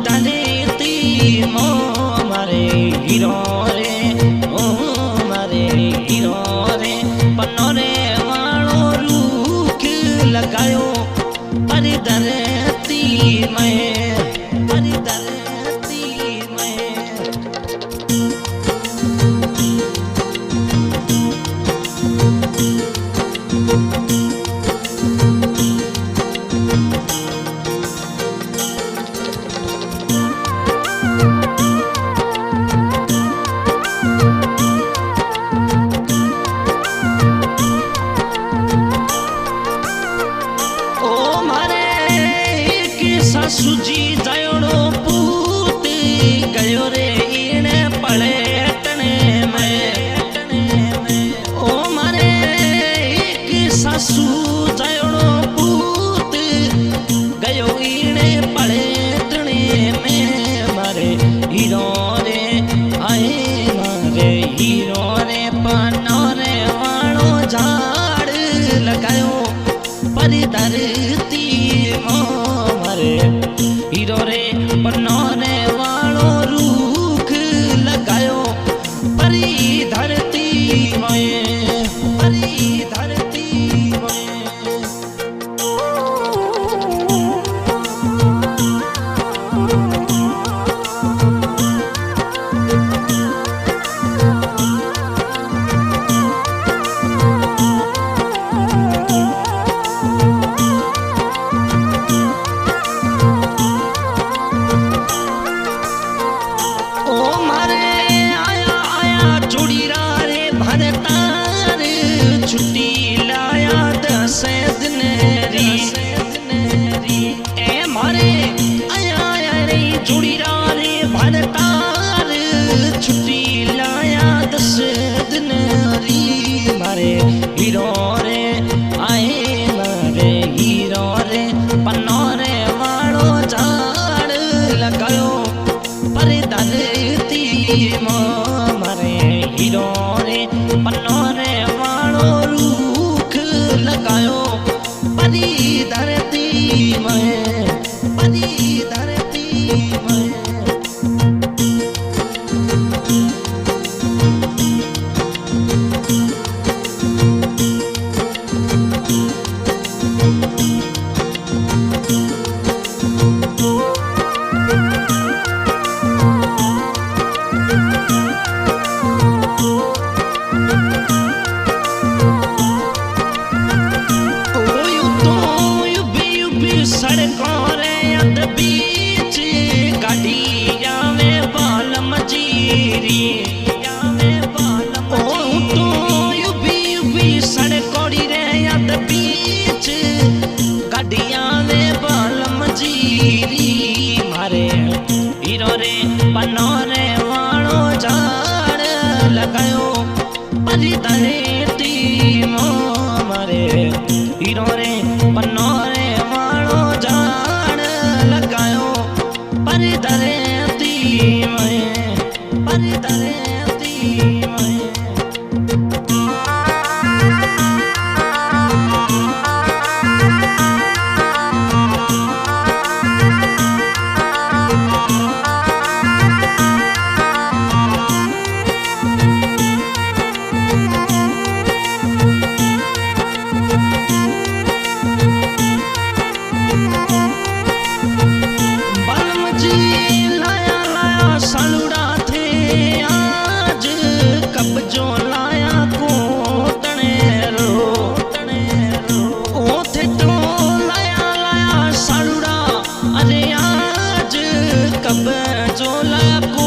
परिधनेती मो मारे हीरो रे ओ मारे हीरो रे पनोरे वालो रूख लगायो परिधनेती मैं परिधनेती मैं सुजी दयोड़ो पूत गयो रे इने पलटने में ओ मारे एक सासू दयोड़ो पूत गयो इने पलटने में मारे हीरो रे आए मारे हीरो रे पनोरे वालो झाड़ लगायो परिधरती हीरो रे पनोरे वालो रूख लगायो परिधरती में परिधरती में छुट्टी लाया 10 दिन री ए मारे आया रे जुड़ी रे भरतार छुट्टी लाया 10 दिन री मारे हीरो रे आए मारे हीरो रे पनोरे वालो झाड़ लगायो परिधरती मारे हीरो रे पनोरे लगायो परिधरती में परिधरती में सड़कों रे अद बीच गाड़िया में बालम जीरी ओ तो युबी सड़कों रे अद बीच गाड़िया में बालम जीरी मारे हीरो रे पनोरे वालो झाड़ लगायो परिधरती मारे हीरो रे पनोरे परिधरती में परिधरती में कब जो लाया को